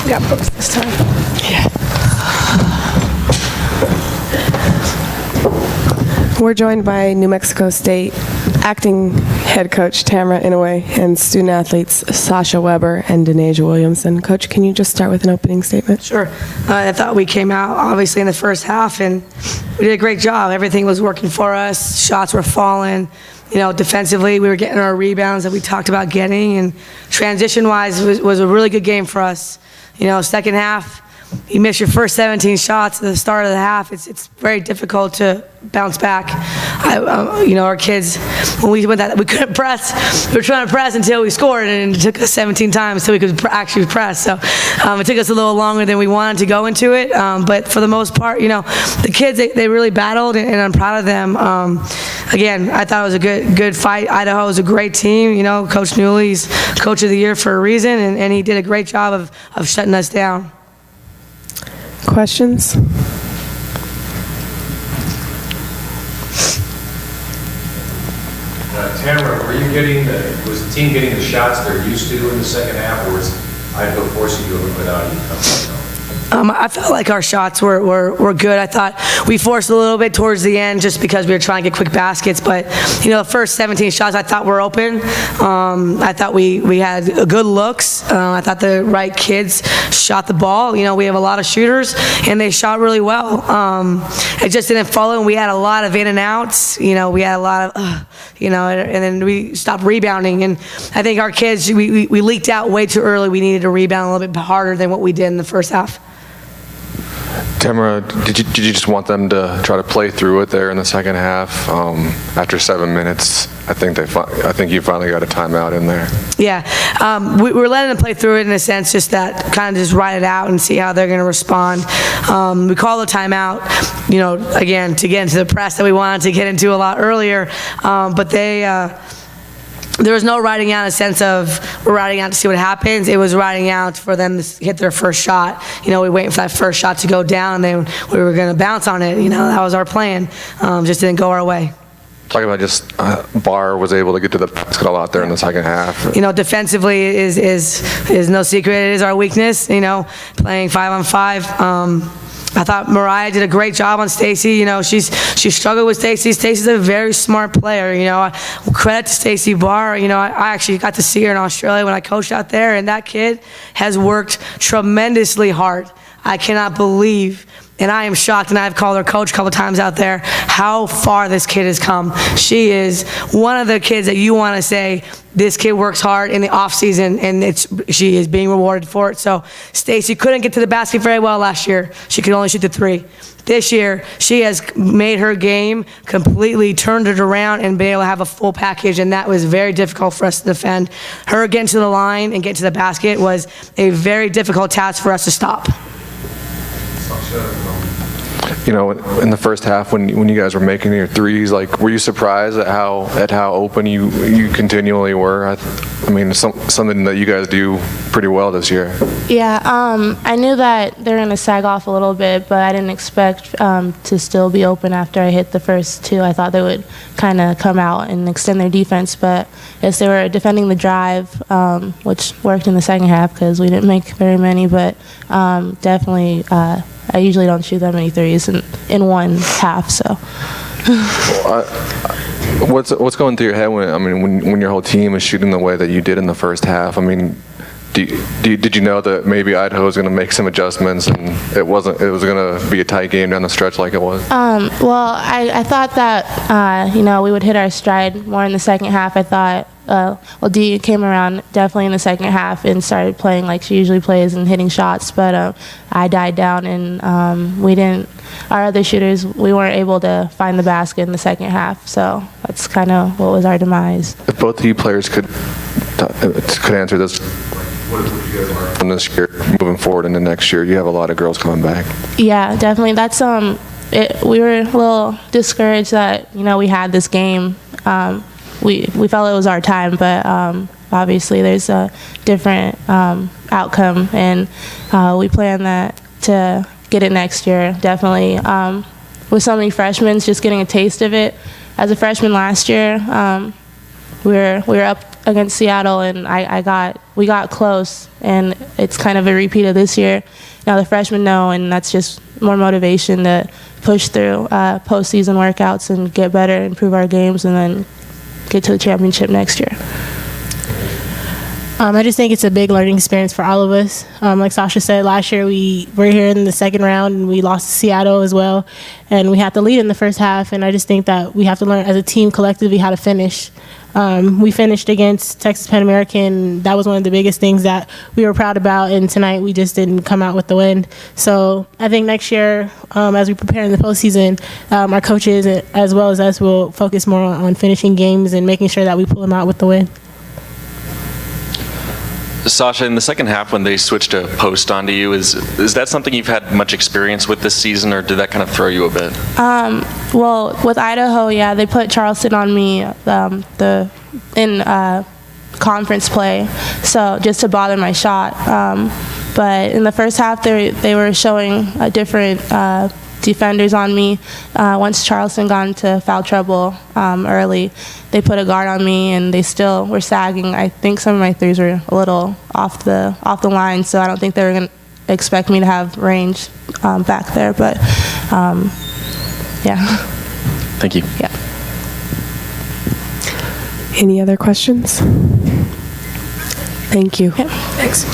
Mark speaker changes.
Speaker 1: got books this time. Yeah. We're joined by New Mexico State acting head coach Tamara Inouye and student athletes Sasha Weber and Denasia Williamson. Coach, can you just start with an opening statement?
Speaker 2: Sure. I thought we came out, obviously, in the first half, and we did a great job. Everything was working for us. Shots were falling. You know, defensively, we were getting our rebounds that we talked about getting, and transition-wise was a really good game for us. You know, second half, you miss your first 17 shots at the start of the half. It's very difficult to bounce back. You know, our kids, when we went that, we couldn't press. We were trying to press until we scored, and it took us 17 times until we could actually press. So it took us a little longer than we wanted to go into it. But for the most part, you know, the kids, they really battled, and I'm proud of them. Again, I thought it was a good fight. Idaho is a great team. You know, Coach Newley's Coach of the Year for a reason, and he did a great job of shutting us down.
Speaker 1: Questions?
Speaker 3: Tamara, was the team getting the shots they're used to in the second half, or was Idaho forcing you a little bit out of your comfort zone?
Speaker 2: I felt like our shots were good. I thought we forced a little bit towards the end just because we were trying to get quick baskets. But, you know, the first 17 shots I thought were open. I thought we had good looks. I thought the right kids shot the ball. You know, we have a lot of shooters, and they shot really well. It just didn't follow, and we had a lot of in and outs. You know, we had a lot of, you know, and then we stopped rebounding. And I think our kids, we leaked out way too early. We needed to rebound a little bit harder than what we did in the first half.
Speaker 4: Tamara, did you just want them to try to play through it there in the second half? After 7 minutes, I think you finally got a timeout in there.
Speaker 2: Yeah, we were letting them play through it in a sense, just that kind of just ride it out and see how they're going to respond. We call the timeout, you know, again to get into the press that we wanted to get into a lot earlier, but there was no riding out in a sense of we're riding out to see what happens. It was riding out for them to hit their first shot. You know, we waiting for that first shot to go down, and then we were going to bounce on it. You know, that was our plan. Just didn't go our way.
Speaker 4: Talking about just Barr was able to get to the basket a lot there in the second half.
Speaker 2: You know, defensively is no secret. It is our weakness. You know, playing 5-on-5. I thought Mariah did a great job on Stacy. You know, she struggled with Stacy. Stacy's a very smart player. You know, credit to Stacy Barr. You know, I actually got to see her in Australia when I coached out there, and that kid has worked tremendously hard. I cannot believe, and I am shocked, and I've called her coach a couple times out there, how far this kid has come. She is one of the kids that you want to say, this kid works hard in the off season, and she is being rewarded for it. So Stacy couldn't get to the basket very well last year. She could only shoot the three. This year, she has made her game, completely turned it around, and been able to have a full package, and that was very difficult for us to defend. Her getting to the line and getting to the basket was a very difficult task for us to stop.
Speaker 4: You know, in the first half, when you guys were making your threes, like, were you surprised at how open you continually were? I mean, something that you guys do pretty well this year.
Speaker 5: Yeah, I knew that they were going to sag off a little bit, but I didn't expect to still be open after I hit the first two. I thought they would kind of come out and extend their defense, but yes, they were defending the drive, which worked in the second half because we didn't make very many, but definitely I usually don't shoot that many threes in one half, so.
Speaker 4: What's going through your head when your whole team is shooting the way that you did in the first half? I mean, did you know that maybe Idaho was going to make some adjustments and it was going to be a tight game down the stretch like it was?
Speaker 5: Well, I thought that you know, we would hit our stride more in the second half. I thought Dee came around definitely in the second half and started playing like she usually plays and hitting shots, but I died down, and our other shooters, we weren't able to find the basket in the second half, so that's kind of what was our demise.
Speaker 4: If both of you players could answer this, what would you guys learn from this year moving forward into next year? You have a lot of girls coming back.
Speaker 5: Yeah, definitely. That's we were a little discouraged that, you know, we had this game. We felt it was our time, but obviously there's a different outcome, and we plan to get it next year, definitely. With so many freshmen, just getting a taste of it. As a freshman last year, we were up against Seattle, and I got we got close, and it's kind of a repeat of this year. Now the freshmen know, and that's just more motivation to push through postseason workouts and get better, improve our games, and then get to the championship next year.
Speaker 6: I just think it's a big learning experience for all of us. Like Sasha said, last year we were here in the second round and we lost to Seattle as well, and we had to lead in the first half, and I just think that we have to learn as a team collectively how to finish. We finished against Texas Pan American. That was one of the biggest things that we were proud about, and tonight we just didn't come out with the win. So I think next year, as we prepare in the postseason, our coaches as well as us will focus more on finishing games and making sure that we pull them out with the win.
Speaker 7: Sasha, in the second half when they switched to post onto you, is that something you've had much experience with this season, or did that kind of throw you a bit?
Speaker 5: Well, with Idaho, yeah, they put Charleston on me in conference play, so just to bother my shot. But in the first half, they were showing a different defenders on me. Once Charleston got into foul trouble early, they put a guard on me, and they still were sagging. I think some of my threes were a little off the line, so I don't think they were going to expect me to have range back there. But yeah.
Speaker 7: Thank you.
Speaker 5: Yeah.
Speaker 1: Any other questions? Thank you.
Speaker 5: Yeah.
Speaker 1: Thanks.